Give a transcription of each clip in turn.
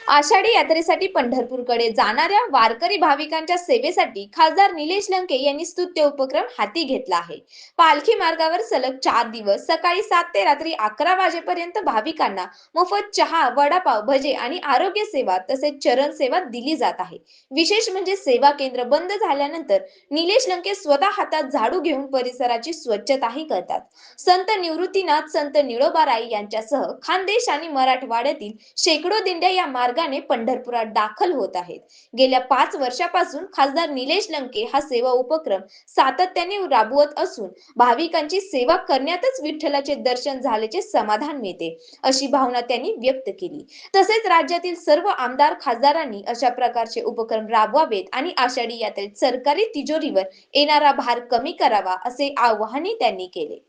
आषाढी यात्रेसाठी पंढरपूरकडे जाणाऱ्या वारकरी भाविकांच्या सेवेसाठी खासदार निलेश लंके यांनी स्तुत्य उपक्रम हाती घेतला आहे। पालखी मार्गावर सलग 4 दिवस सकाळी 7 ते रात्री 11 वाजेपर्यंत भाविकांना मोफत चहा, वडापाव, भजे आणि आरोग्य सेवा तसेच चरण सेवा दिली जात आहे। विशेष म्हणजे सेवा केंद्र बंद झाल्यानंतर निलेश लंके स्वतः हातात झाडू घेऊन परिसराची स्वच्छताही करतात। संत निवृत्तीनाथ, संत निळोबाराय यांच्यासह खानदेश आणि मराठवाड्यातील शेकडो दिंड्या या मार्गाने पंढरपुरात दाखल होत आहेत। गेल्या 5 वर्षापासून खासदार निलेश लंके हा सेवा उपक्रम सातत्याने राबवत असून भाविकांची सेवा करण्यातच विठ्ठलाचे दर्शन झाल्याचे समाधान मिळते, अशी भावना त्यांनी व्यक्त केली। तसेच राज्यातील सर्व आमदार खासदारांनी अशा प्रकारचे उपक्रम राबवावेत आणि आषाढी यात्रेत सरकारी तिजोरीवर येणारा भार कमी करावा, असे आवाहनही त्यांनी केले।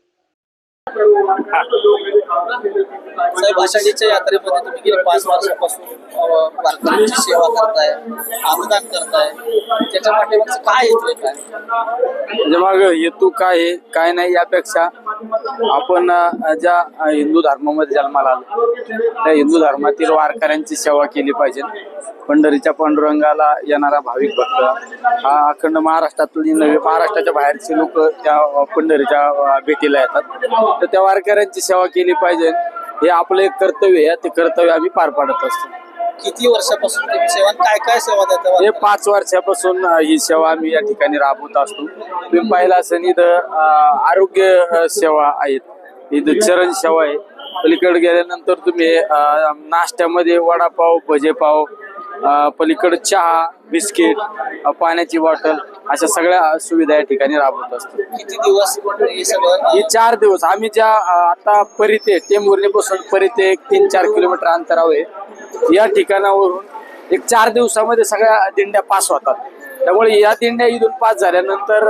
साहेब, आषाढीच्या यात्रेमध्ये तुम्ही गेल्या 5 वर्षापासून वारकऱ्यांची सेवा करताय, अनुदान करताय, त्याच्या पाठीमागचं काय हेतू आहे? काय म्हणजे मग हेतू काय आहे काय नाही यापेक्षा आपण ज्या हिंदू धर्मामध्ये जन्माला आलो त्या हिंदू धर्मातील वारकऱ्यांची सेवा केली पाहिजे। पंढरीच्या पांडुरंगाला येणारा भाविक भक्त हा अखंड महाराष्ट्रातली नव्हे महाराष्ट्राच्या बाहेरचे लोक त्या पंढरीच्या भेटीला येतात, तर त्या वारकऱ्यांची सेवा केली पाहिजे। हे आपलं एक कर्तव्य आहे, ते कर्तव्य आम्ही पार पाडत असतो। किती वर्षापासून तुम्ही सेवा काय काय सेवा देता? हे 5 वर्षापासून ही सेवा आम्ही या ठिकाणी राबवत असतो। तुम्ही पाहिला असेल इथं आरोग्य सेवा आहेत, इथं चरण सेवा आहे, पलीकडे गेल्यानंतर तुम्ही नाश्त्यामध्ये वडापाव, भजेपाव, पलीकडे चहा, बिस्किट, पाण्याची बॉटल अशा सगळ्या सुविधा या ठिकाणी राबवत असतो। किती दिवस हे सगळं? हे 4 दिवस आम्ही ज्या आता परिते टेंभुर्णीपासून परिते 3-4 किलोमीटर अंतरावर आहे, या ठिकाणावरून एक 4 दिवसामध्ये सगळ्या दिंड्या पास होतात। त्यामुळे या दिंड्या इथून पास झाल्यानंतर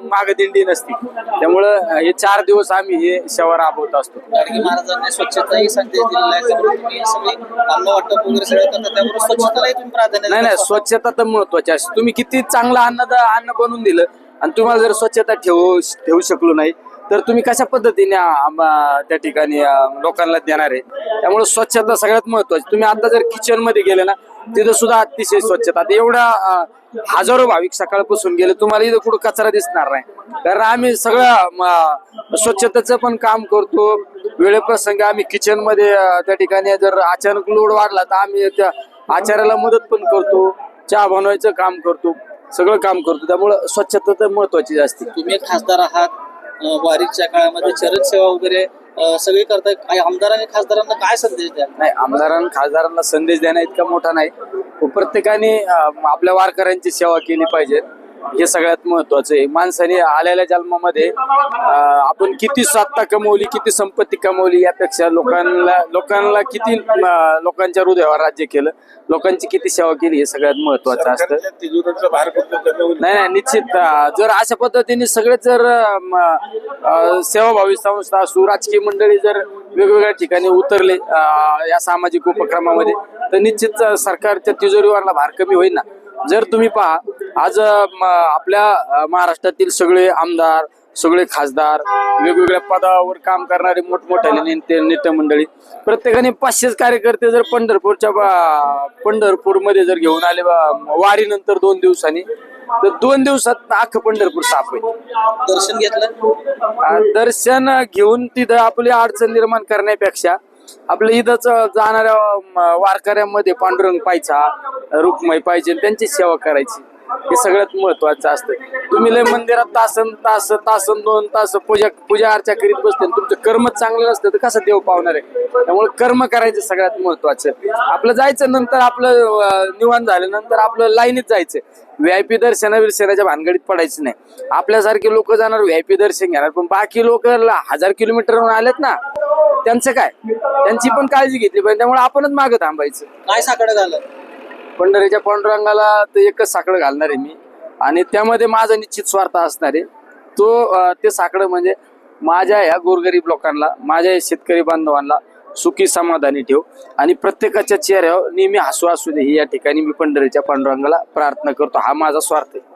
माग दिंडी नसती, त्यामुळं हे 4 दिवस आम्ही हे सेवा राबवत असतो। गाडगे महाराजांनी स्वच्छताही संदेश दिलेला आहे, त्यामुळे तुम्ही सगळे अन्न वाटप वगैरे सगळं करता, त्यामुळे स्वच्छतालाही तुम्ही प्राधान्य नाही नाही, स्वच्छता तर महत्वाची असते। तुम्ही किती चांगलं अन्न बनवून दिलं आणि तुम्हाला जर स्वच्छता ठेवू शकलो नाही तर तुम्ही कशा पद्धतीने त्या ठिकाणी लोकांना देणार आहे? त्यामुळे स्वच्छता सगळ्यात महत्वाची। तुम्ही आता जर किचन मध्ये गेले ना, तिथं सुद्धा अतिशय स्वच्छता। एवढा हजारो भाविक सकाळपासून गेले, तुम्हाला इथं कुठं कचरा दिसणार नाही, कारण आम्ही सगळं स्वच्छतेचं पण काम करतो। वेळेप्रसंगी आम्ही किचन मध्ये त्या ठिकाणी जर अचानक लोड वाढला तर आम्ही त्या आचार्याला मदत पण करतो, चहा बनवायचं काम करतो, सगळं काम करतो। त्यामुळे स्वच्छता तर महत्वाची असते। तुम्ही एक खासदार आहात, वारीच्या काळामध्ये चरण सेवा वगैरे सगळे करताय, काही आमदारांनी खासदारांना काय संदेश द्या? नाही, आमदारांना खासदारांना संदेश देणं इतका मोठा नाही, प्रत्येकाने आपल्या वारकऱ्यांची सेवा केली पाहिजे, हे सगळ्यात महत्वाचं आहे। माणसाने आलेल्या जन्मामध्ये आपण किती सत्ता कमवली, किती संपत्ती कमवली यापेक्षा लोकांना किती लोकांच्या हृदयावर राज्य केलं, लोकांची किती सेवा केली हे सगळ्यात महत्वाचं असतं। नाही नाही, निश्चित जर अशा पद्धतीने सगळे जर सेवाभावी संस्था असू, राजकीय मंडळी जर वेगवेगळ्या ठिकाणी उतरले या सामाजिक उपक्रमामध्ये, तर निश्चित सरकारच्या तिजोरीवरला भार कमी होईल ना। जर तुम्ही पहा, आज आपल्या महाराष्ट्रातील सगळे आमदार, सगळे खासदार, वेगवेगळ्या पदावर काम करणारे मोठमोठ्याने नेते मंडळी, प्रत्येकाने 500 कार्यकर्ते जर पंढरपूरमध्ये जर घेऊन आले वारीनंतर 2 दिवसांनी, तर 2 दिवसात अख्खं पंढरपूर साफ होईल। दर्शन घेतलं, दर्शन घेऊन तिथं आपली अडचण निर्माण करण्यापेक्षा आपल्या इथंच जाणाऱ्या वारकऱ्यांमध्ये पांडुरंग पाहायचा, रुक्माई पाहिजे, त्यांची सेवा करायची, हे सगळ्यात महत्वाचं असतं। तुम्ही लय मंदिरात तासन 2 तास पूजा अर्चा करीत बसते, तुमचं कर्म चांगलं नसतं तर कसं देव पावणार आहे? त्यामुळे कर्म करायचं सगळ्यात महत्वाचं। आपलं जायचं, नंतर आपलं निवांत झाल्यानंतर आपलं लाईनीत जायचं। VIP दर्शनाच्या भानगडीत पडायचं नाही। आपल्यासारखे लोक जाणार VIP दर्शन घेणार, पण बाकी लोक 1000 किलोमीटरहून आलेत ना, त्यांचं काय? त्यांची पण काळजी घेतली पाहिजे, त्यामुळे आपणच मागं थांबायचं। काय साकडं घालं? पंढरीच्या पांडुरंगाला तर एकच साकडं घालणार आहे मी, आणि त्यामध्ये माझा निश्चित स्वार्थ असणार आहे। ते साकडं म्हणजे माझ्या ह्या गोरगरीब लोकांना, माझ्या शेतकरी बांधवांना सुखी समाधानी ठेव आणि प्रत्येकाच्या चेहऱ्यावर नेहमी हसू असू दे, ही या ठिकाणी मी पंढरीच्या पांडुरंगाला प्रार्थना करतो। हा माझा स्वार्थ आहे।